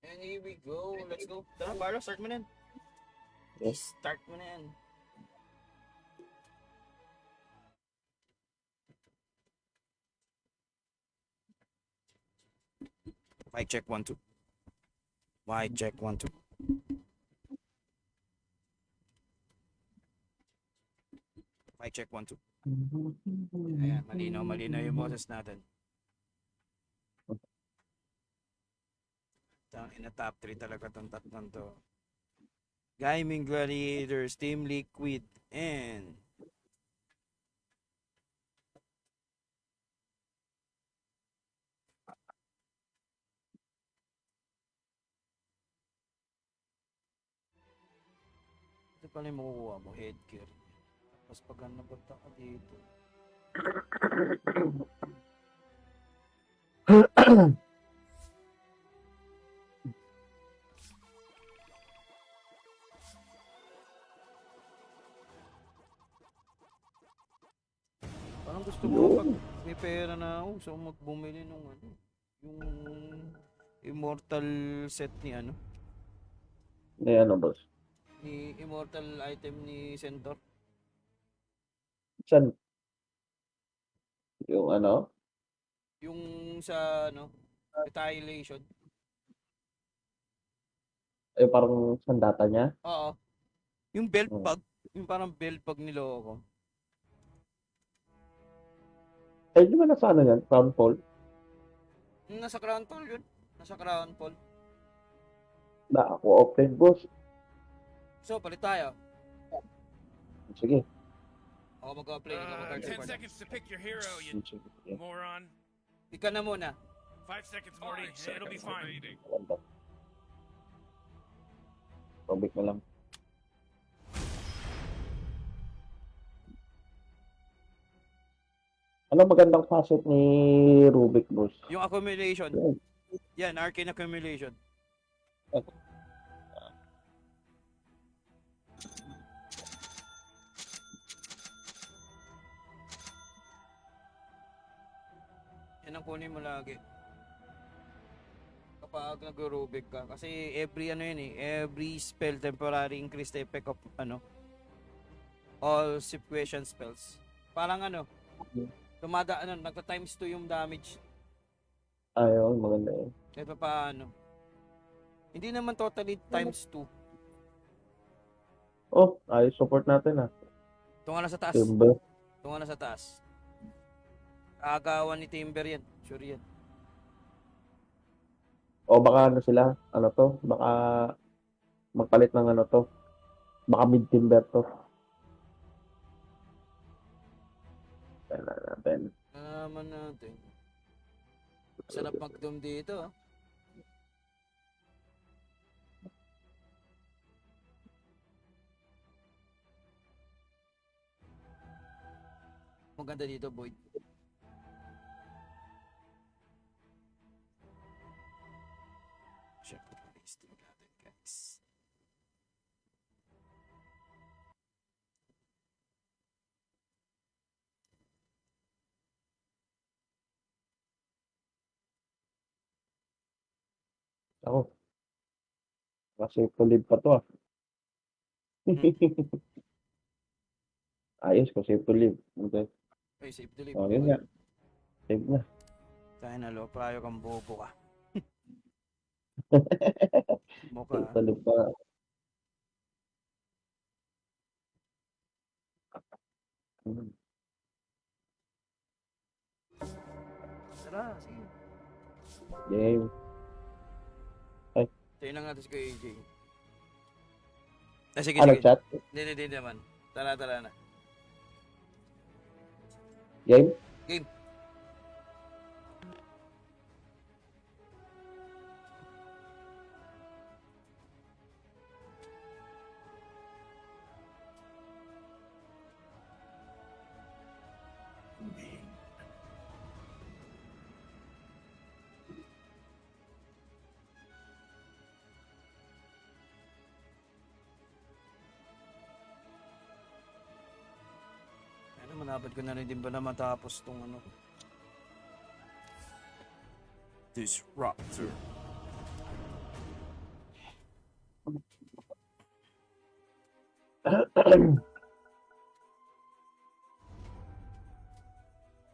And here we go. Let's go. Tara, Barlo, start mo na yan. Yes. Start mo na yan. Mic check 1 2. Mic check 1 2. Mic check 1 2. Ayan, malinaw yung boses natin. Ina top 3 talaga tong tatlong to. Gaming Gladiators, Team Liquid, and ito pala yung makukuha mo, headgear. Tapos pag napunta ka dito. Parang gusto ko pag may pera na ako, gusto ko magbumili nung ano, yung immortal set ni ano, Ano, boss? ni immortal item ni Centaur. Saan? Yung ano? Yung sa ano, retaliation. Ay, parang sandata niya? Oo. Yung belt pug, yung parang belt pug niloko. Ay, di ba nasa ano yan? Crown Fall? Nasa Crown Fall yun. Nasa Crown Fall. Na ako open, boss. So, palit tayo. Sige. Ako mag-play, ikaw mag-card 10 support. seconds to pick your hero, you Sige. moron. Ika na muna. 5 seconds, Morty. It'll be fine. Wala. Tubig na lang. Ano magandang facet ni Rubik, boss? Yung accumulation. Yan, arcane accumulation. Yan ang kunin mo lagi. Kapag nag-Rubik ka. Kasi every ano yun every spell temporary increase the effect of ano, all situation spells. Parang ano, nagta times 2 yung damage. Ayaw, maganda yun. Kahit pa paano. Hindi naman totally times 2. Oh, ayos support natin ah. Tunga na sa taas. Timber. Tunga na sa taas. Agawan ni Timber yan. Sure yan. O baka ano sila, ano to, baka magpalit ng ano to. Baka mid-timber to. Kailan natin. Nalaman natin. Sarap mag-doom dito. Ah. Maganda dito, Boyd. Siyempre, listing natin, guys. Ako. Kasi tulid pa to ah. Ayos ko, save to live. Okay. Ay, save to live. O, yun nga. Save na. Tayo na, lo. Prayo kang bobo ka. Mukha. Save to live pa. Tara, sige. Game. Tayo na nga ito si Kuya AJ. Ah, sige, Ano sige. chat? Hindi naman. Tara na. Game? Game. Ano, manabad ko na rin din ba na matapos tong ano. Disruptor.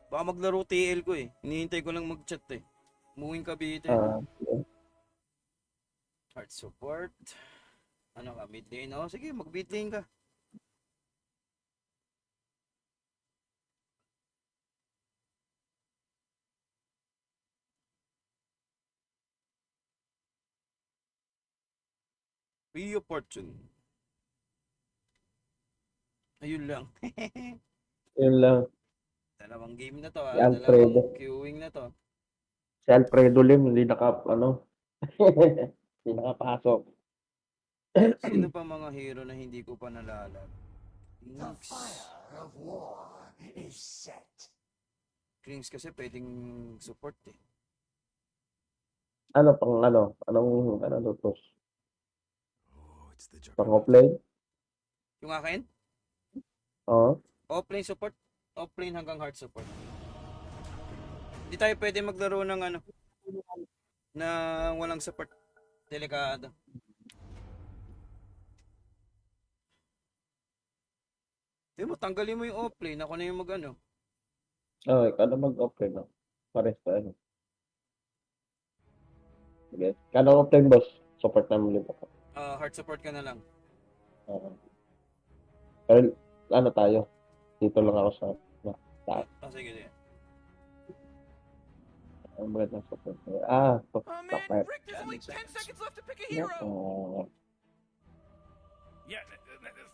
Baka maglaro TL ko eh. Hinihintay ko lang mag-chat eh. Umuwing Cavite. Ah, Heart support. Ano ka, mid lane? Oh, sige, mag-mid lane ka. Rio Fortune. Ayun lang. yun lang. Dalawang game na to Si ah. Alfredo. Dalawang queuing na to. Si Alfredo Lim, hindi hindi nakapasok. Sino pa mga hero na hindi ko pa nalala? Kings. Kings kasi pwedeng support eh. Anong to? Pang offlane? Yung akin? Oo. Offlane support. Offlane hanggang hard support. Hindi tayo pwede maglaro ng ano na walang support. Delikado. Di mo, tanggalin mo yung offlane. Ako na yung mag ano. Okay, kada mag-offlane, no? Pares pa, ano. Sige. Kada offlane, boss. Support namin ulit ako. Hard support ka na lang. Oo. Pero, ano tayo? Dito lang ako sa, Sige, sige. ang magandang support. To, Oh man, support. Rick, there's only 10 seconds left to pick a hero. Yeah,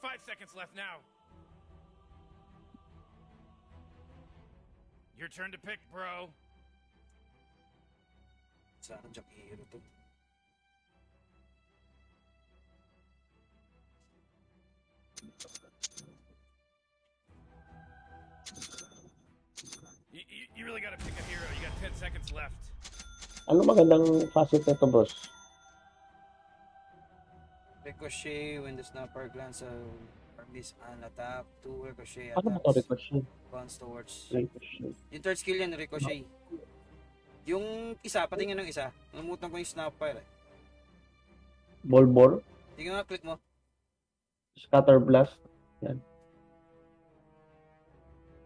5 seconds left now. Your turn to pick, bro. Sana dyan hero to. You really gotta pick a hero. You got 10 seconds left. Ano magandang facet nito, boss? Ricochet when the snapper glance or miss an attack. 2 ricochet Ano ba to, attacks. Ricochet? Bounce towards. Ricochet. Yung third skill yan, ricochet. Yung isa, patingin ng isa. Namutan ko yung snapper eh. Bolbor? Tingnan nga, click mo. Scatter Blast. Yan.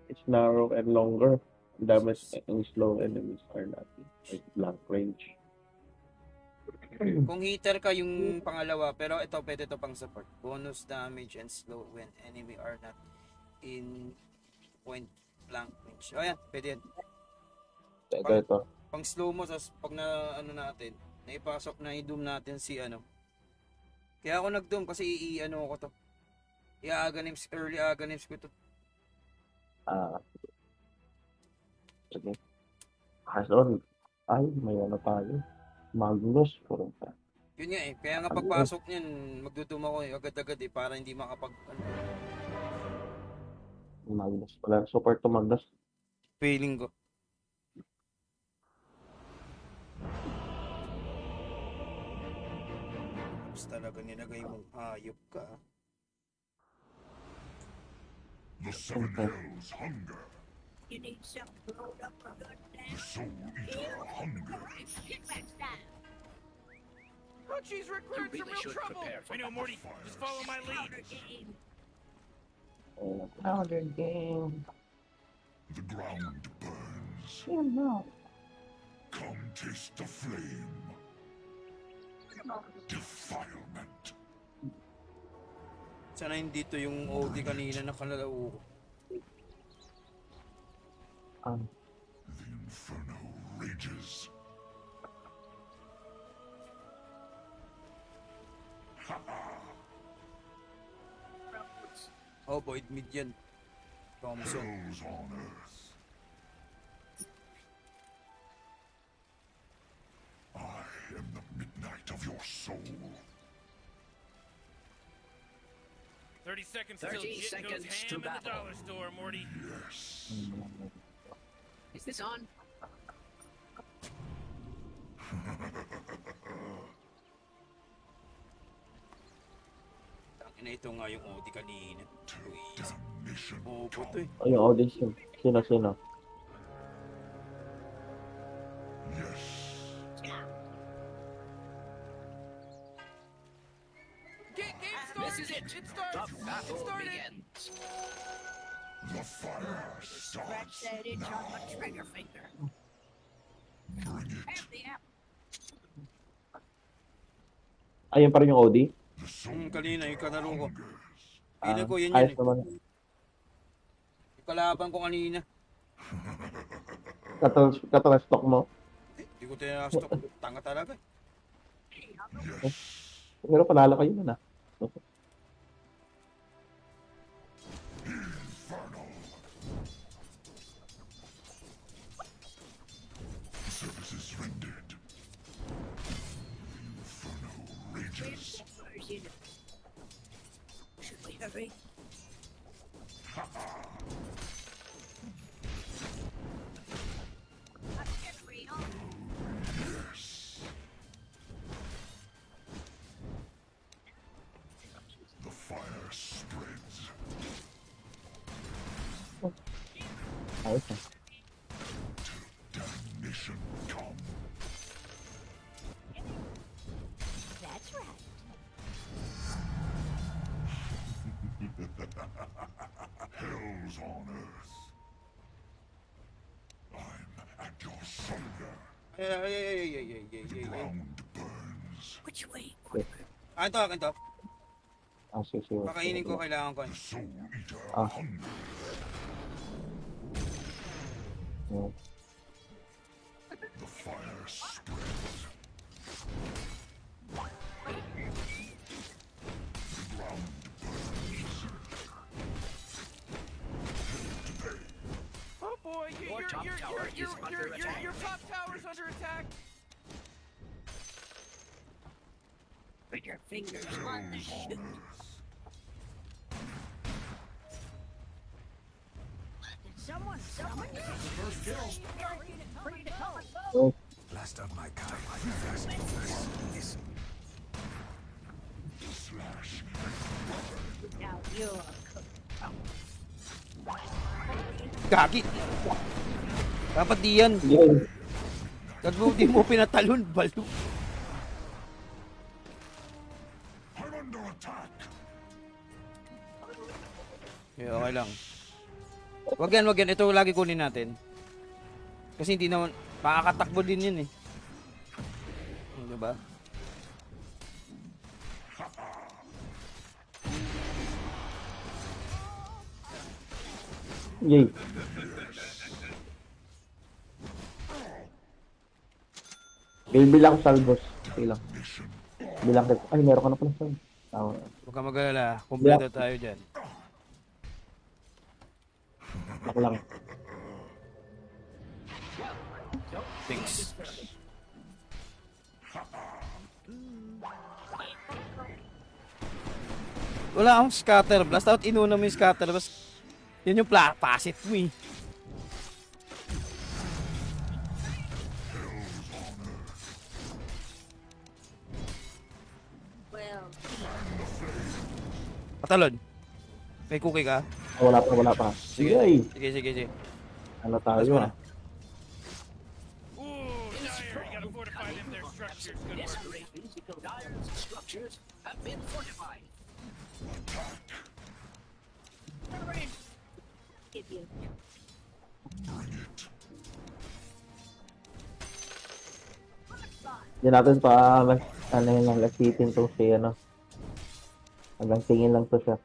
It's narrow and longer. Damage and slow enemies are not like blank range. Kung hitter ka yung pangalawa, pero ito, pwede ito pang support. Bonus damage and slow when enemy are not in point blank range. O yan, pwede yan. Ito. Pang slow mo, tapos pag na ano natin, naipasok na i-doom natin si ano. Kaya ako nag-doom kasi i-ano ko to. Early aganims ko to. Sige. Kaso, ay, may ano tayo. Magnus. Yun nga eh, kaya nga pagpasok niyan, magdudum ako eh, agad-agad eh, para hindi makapag, ano, Magnus. Wala support to Magnus. feeling ko. Tapos talaga nilagay mong hayop ka. The seven hells hunger. You need some rolled up for good The now. soul eater hunger. Get back down. Oh, jeez, Rick, we're in some real trouble. I know, Morty. Just follow my lead. Powder game. Powder game. The ground burns. Come taste the flame. Defilement. Sana hindi to yung OD kanina na kalalaw ko. The inferno rages. Oh, void mid yan. Thompson. Hells on earth. I am the midnight of your soul. 30 seconds till 30 Jit seconds goes to ham in the battle. dollar store, Morty. Yes. Is this on? Tangina, ito nga yung OD kanina. Damnation. Oh, buto eh. Ay, yung audition. Sino? Yes. Game This starts. is it. It starts. The battle It starts The fire Scratch starts that itch on my now. trigger finger. Bring it. Have the apple. Ayun pa rin yung OD. The soul Kanina, yung kalaro ko. hungers. Feeling ko yun Ayos eh. naman. Yung kalaban ko kanina. Katulad stock mo. Hindi ko tinastok. Tanga talaga. Yes. Pero panalo kayo nun ah. Infernal. Service is rendered. Inferno rages. Where's you? Should we hurry? Yes. The fire spreads. Ayos ah. Damnation come. That's right. Hell's on earth. I'm at your shoulder. Ay. Ground burns. Which way? Akin to. Ah, sige. Pakainin ko, kailangan ko. The soul eater Ah. hungers. Hmm. The fire spreads. The ground burns. Today, Oh boy, Your top tower is under attack. your top tower's under attack. Put your fingers on the hell's on chute. earth. Someone. Ready to go. Oh, Last of my kind. Fast. Listen. Slash. Now you're cooked. Gagi. Dapat di yan. yun. Di mo pinatalon, balo. I'm under attack. Okay lang. Wag yan. Ito lagi kunin natin. Kasi hindi naman, makakatakbo din yun eh. Diba? Yay. Bilang salvos. Okay lang. Bilang rin. Ay, meron ka na pala salvos. Tama. Huwag ka mag-alala. Kompleto tayo dyan. Ako lang. Thanks. Wala akong scatter blast. Dapat inuna mo yung scatter blast. Yun yung pasit mo eh. Well, Patalon. May cookie ka? Wala pa. Sige. Yay. Sige. Ano Tapos tayo mo na. ah. Ooh, Dire, you gotta fortify them their structures. Good work. physical Dyer's structures have been fortified. Hurry. Give you. Bring it. Hindi natin pa, ano yun lang, lasitin to siya, ano. Hanggang tingin lang to siya.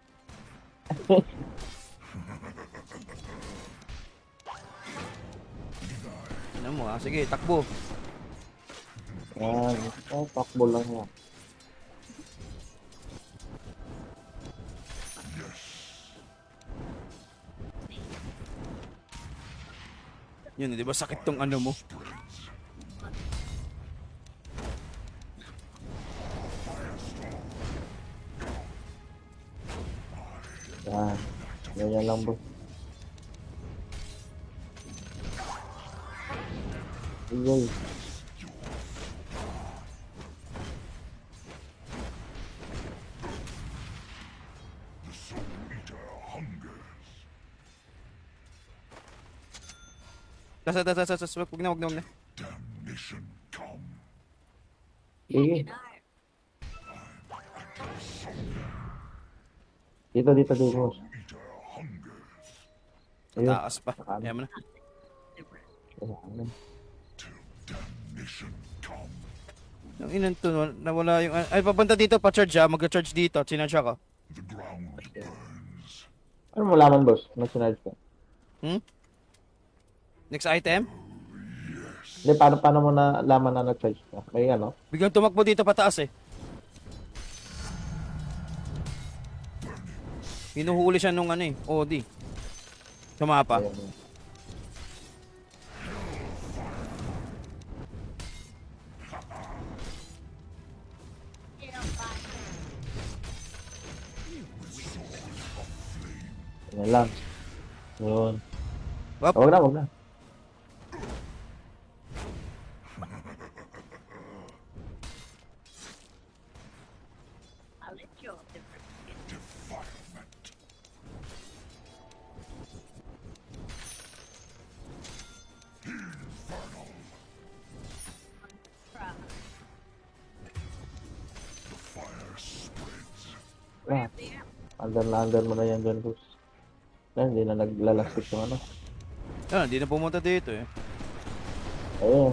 Ano mo ah? Sige, takbo. Yan. Oh, takbo lang yan. Yun, di ba sakit tong ano mo? Yan. Ganyan lang, boss. Yay. The soul eater hungers. Tas. Wag na. Damnation come. Sige. Dire. Dito, boss. Eater hungers. Ayun. Taas pa. Nakano. Ayan mo na. Kailangan. Damnation come. Yung inan to, nawala yung... Ay, papunta dito, pa-charge ah. Mag-charge dito. Sinarge ako. The ground burns. Ano mo laman, boss? Na sinarge ka? Next item. Hindi, paano mo na laman na na-charge ka? May ano? Biglang tumakbo dito pataas eh. Hinuhuli siya nung ano eh. OD. Sa mapa. Ayun. Yan lang. Yun. Wap. Wag na. I'll let you off the Defilement. The fire spreads. Under mo na yan dyan, boss. Hindi na naglalastik yung ano. Ah, hindi na pumunta dito eh. Ayun.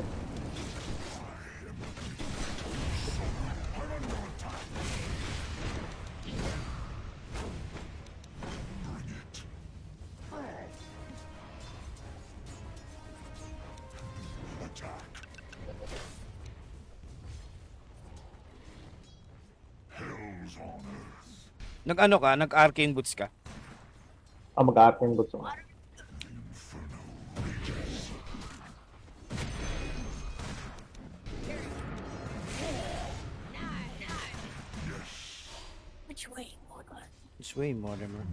Attack. Hell's on earth. Nag-ano ka? Nag-arcane boots ka? Mag-a-arcane boots mo. Which way, Morgan? This way, Mortimer.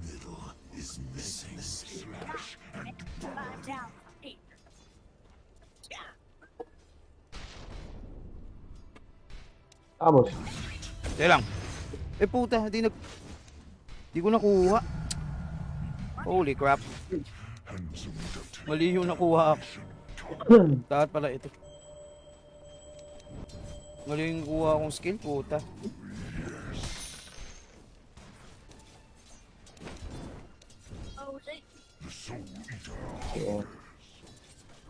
Is missing. Slash and Climb down. Hey. Boss. Teka lang. Eh puta, di ko nakuha. Holy crap. handsome debt. Mali yung nakuha ako. Dapat pala ito. Mali yung kuha akong skill, puta. Oh, they The soul eater. Ayun.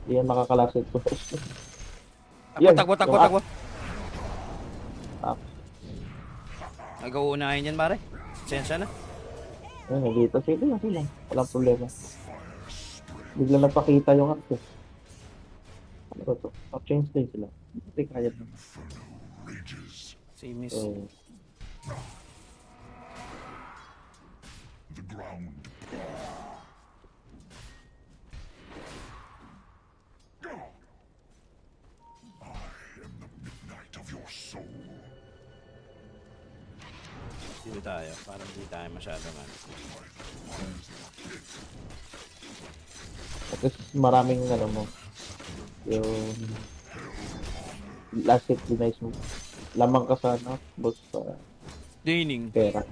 Hindi yan makakalasit, boss. Takbo, Yan, takbo, takbo, yung takbo. Ah. Nag-uunahin yan, pare. Sensya na. Ayun, dito. Sige lang, sige lang. Walang problema. Bigla napakita yung access. Ano ba to? Change din sila. Hindi kaya na. Rages. Si Miss. So, The ground. I am the midnight of your soul. Dito tayo. Parang hindi tayo masyadong ano. at least maraming ano mo. Yung last hit denies mo. Lamang ka sa ano, boss sa Dining. pera.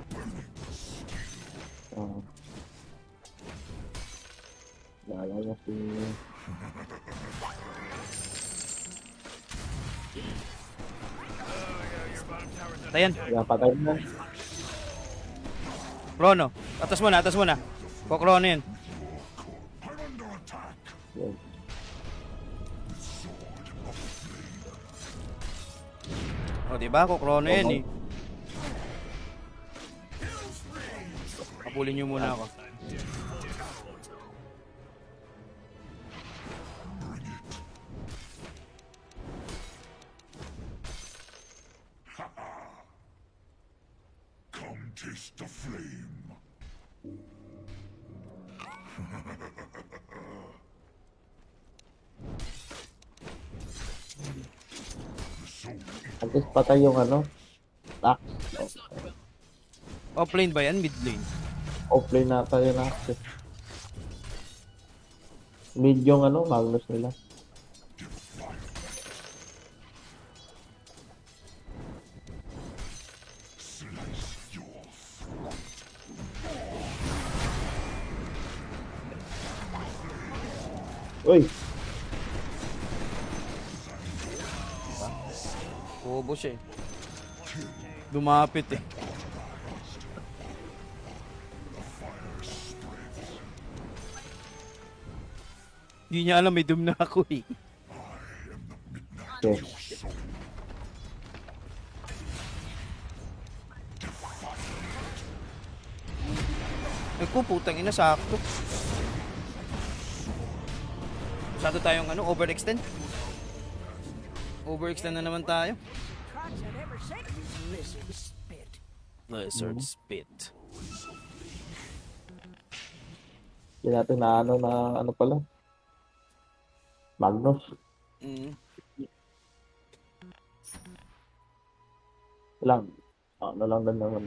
Naalala si... Tayan. Kaya patay na. Chrono. Atas mo na, atas mo na. Kukrono yun. I'm under attack. Yun. O, diba? Kukrono yan eh. Kapulin nyo muna ako. Come taste the flame. The soul eater. At least patay yung ano, axe. Offlane ba yan? Mid lane? Offlane nata yung axe. Mid yung ano, Magnus nila. Slice your throat. Uy! Bobo siya eh. Lumapit eh. Hindi niya alam may doom na ako eh. Okay. Naku, putang ina, sakto. Masyado tayong ano, overextend. Overextend na naman tayo. Crocs I've ever seen. Lizard spit. Lizard spit. Hindi natin na ano pala. Magnus. Mm. Lang. Ano lang din naman.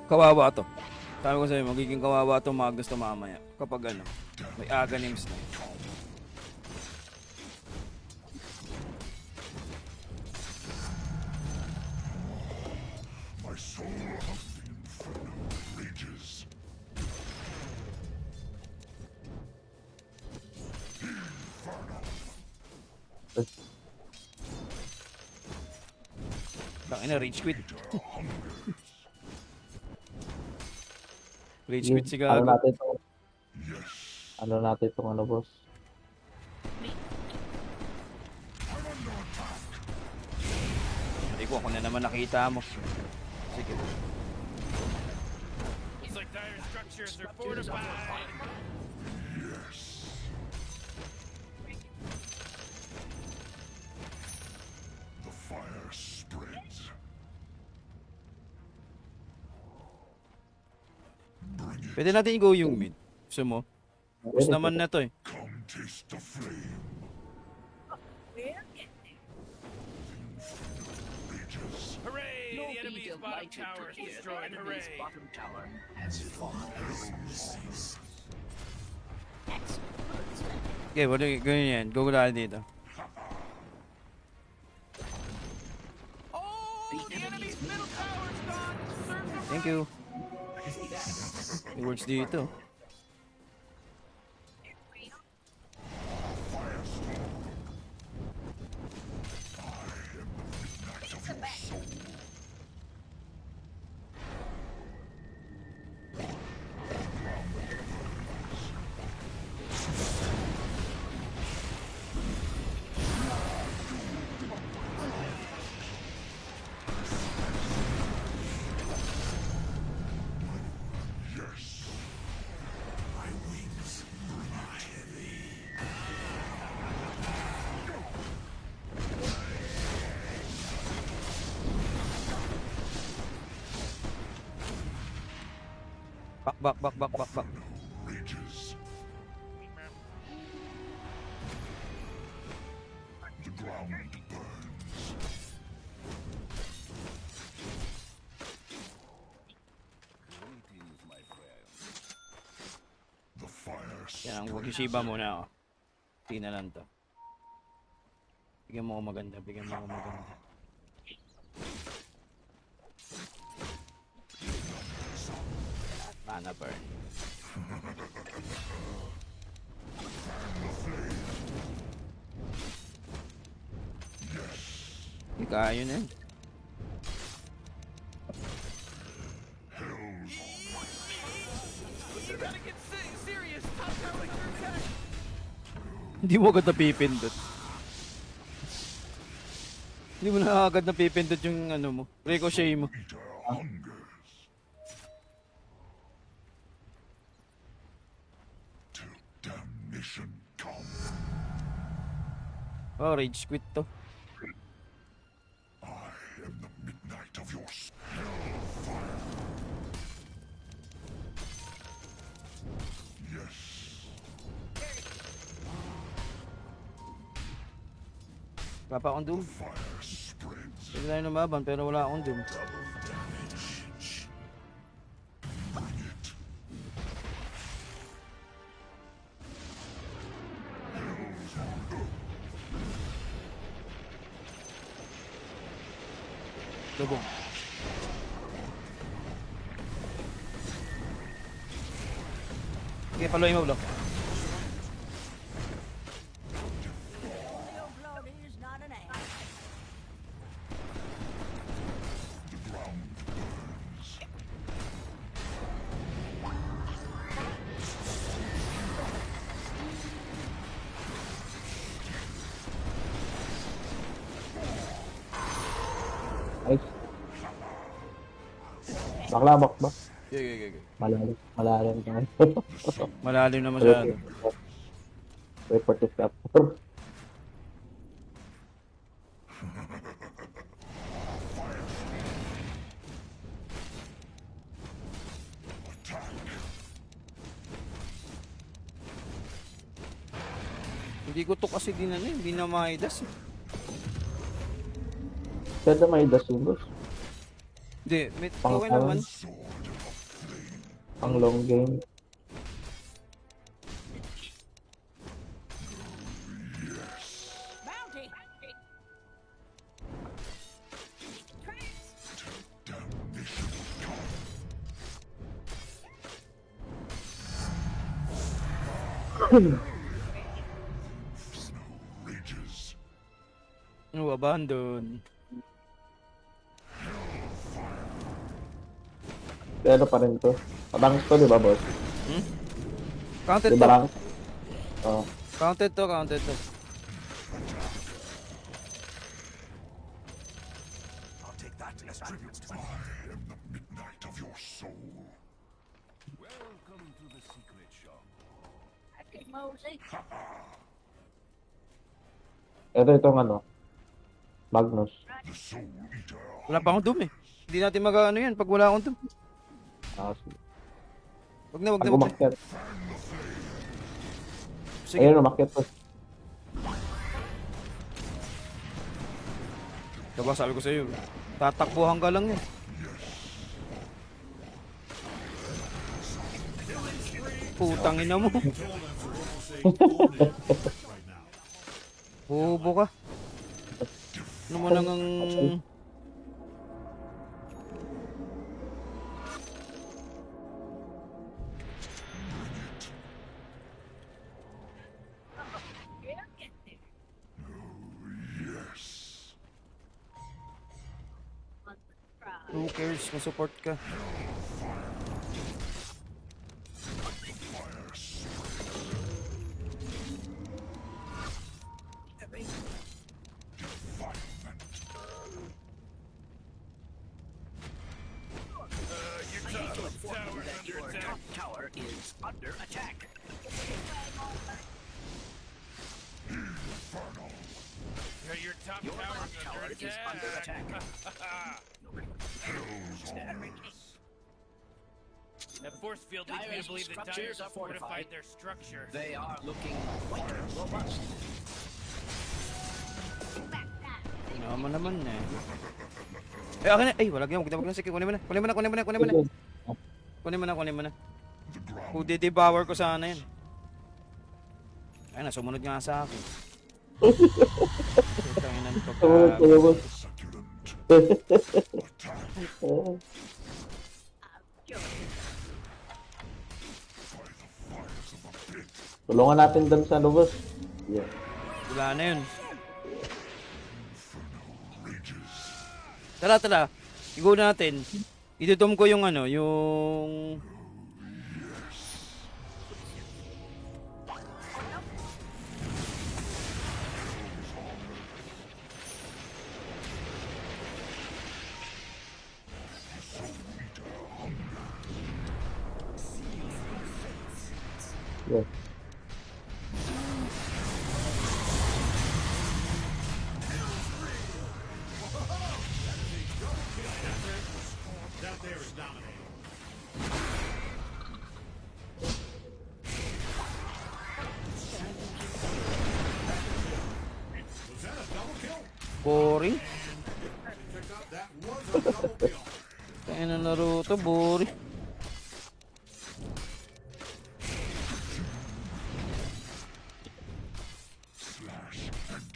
Kawawa to. Sabi ko sa'yo, magiging kawawa to mga gusto mamaya. Kapag ano, may agonims na. My soul of the inferno rages. Tangina, rage quit. Rage quit si Ano Gago. natin to? Ano natin itong ano, boss? Hindi ko, ako na naman nakita mo. Sige. Looks like dire structures are fortified. The fire spreads. Pwede natin i-go yung mid. Gusto mo? Gusto naman na to eh. Come taste the flame. Rages. Hooray! The enemy's bottom tower is destroyed. Hooray! Okay, wala ganyan yan. Go tayo dito. Oh, the enemy's middle tower's gone. Serve them Thank you. May words dito. Back. Rages. The ground burns. The fire Yan ang spreads. mag-ishiba muna ako. Hindi na lang to. Bigyan mo ako maganda. Mana burn. Hindi kaya na yun. You gotta get serious. Top tower under attack. Hindi mo agad napipindot. Hindi mo na agad napipindot yung ano mo. Ricochet mo. Eater hungers. Till damnation come. Oh, rage quit to. I am the midnight of your hellfire. Yes. Wala pa akong doom. Fire spreads. Pwede tayo lumaban pero wala akong doom. Lubong. Okay, paluin mo, Blo. Your blood is not an ass. The ground burns. Baklabak ba? Okay. Malalim. Malalim naman. Malalim na masyado. Report to capture. Hindi ko to kasi din ano, hindi na maidas. Pwede may dasin, boss. Hindi, may Pang okay naman. Pang long game. Bounty. Rages. No, abandon. Pero pa rin to. Ranks to, di ba, boss? Counted Di to. ba ranks? Oo. Counted to. I'll take that as tribute to my I am the midnight of your soul. Welcome to the secret shop. Mosey. Ito itong ano. Magnus. The Soul Eater. Wala pa akong doom eh. Hindi natin mag-ano yan pag wala akong doom. Sige. Wag na. Pag umakyat. Sige. Ayun, umakyat to. Diba sabi ko sa'yo, tatakbuhan ka lang yan. Putang ina mo. Bobo ka. Ano mo nang Yes. who cares? Masupport ka. Tower is under attack. Your top tower is under attack. That force field leads me to believe that Dyer's have fortified their structure. They are looking quite robust. Naman eh. Akin na. Ay, wala na. Sige, kunin mo na. Kunin mo na. Kung di-devour ko sana yan. Ay, nasumunod nga sa akin. Tanginan ko ka. Succulent. Tulungan natin dun sa lubos. Yeah. Wala na yun. Tara. Igo natin. Idudom ko yung ano, yung... Yeah. Boring. Kaya na Naruto, boring.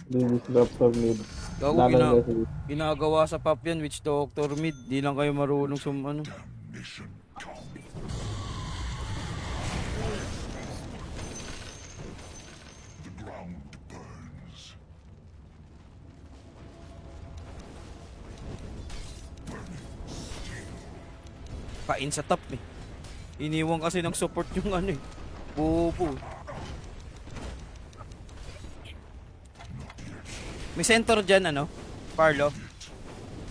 This is Doctor Mid. Gago ginagawa sa pop yan, Witch Doctor Mid. Di lang kayo marunong ano. Mission come. The ground burns. Kain sa top eh. Iniwan kasi ng support yung ano eh. Bobo. May center dyan ano? Parlo.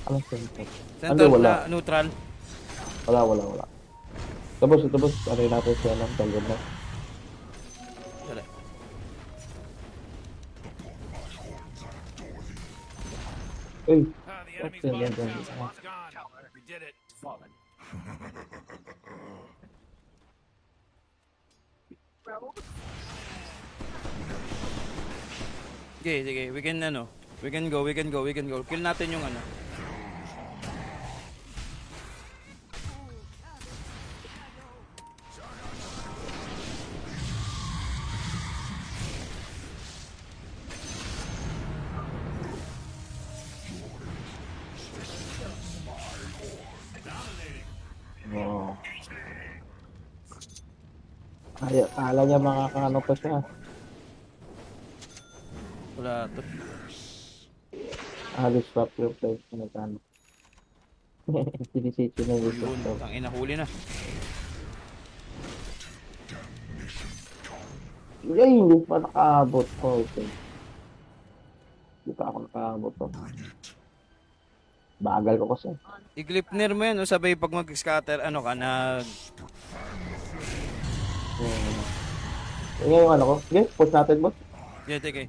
Anong center? Center Wala. na neutral. Wala. Ito boss. Ano yun natin siya ng talon na. Dali. Uy, Ah, the enemy's Okay, bottom yeah, tower yeah. is gone. We did it. Fallen. Sige. We can ano. We can go. Kill natin yung ano. Oo. Kala niya makakaano pa siya. Wala to. Disrupt your place na kano. Sinisisi na yung Yun. disrupt. Tangina, huli na. Ay, hindi pa nakaabot ko. Okay. Hindi pa ako nakaabot ko. Bagal ko kasi. I-Glipnir mo yan, o sabay pag mag-scatter, ano ka, Yung ano ko. Sige, push natin boss. Sige.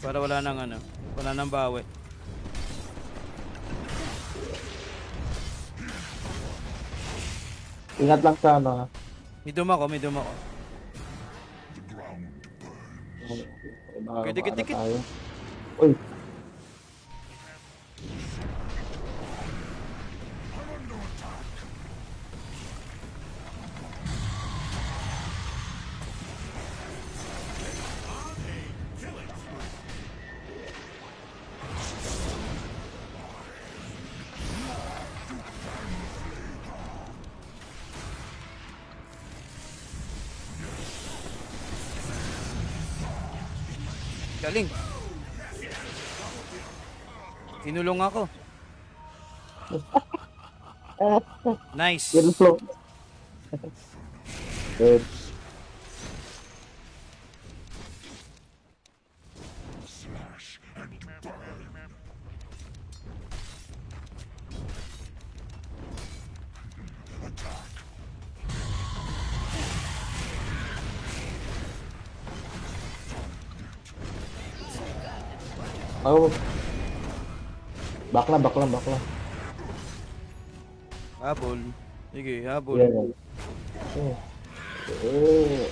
Para wala nang ano, wala nang bawi. Ingat lang sa ano ha. Midum ako. Baka Okay, dikit. maano tayo. Uy, Galing. Kinulong ako. Nice. good flow. Good. Slash and burn. Attack. Oh. Bakla. Habol. Sige, habol. Yan. Oh.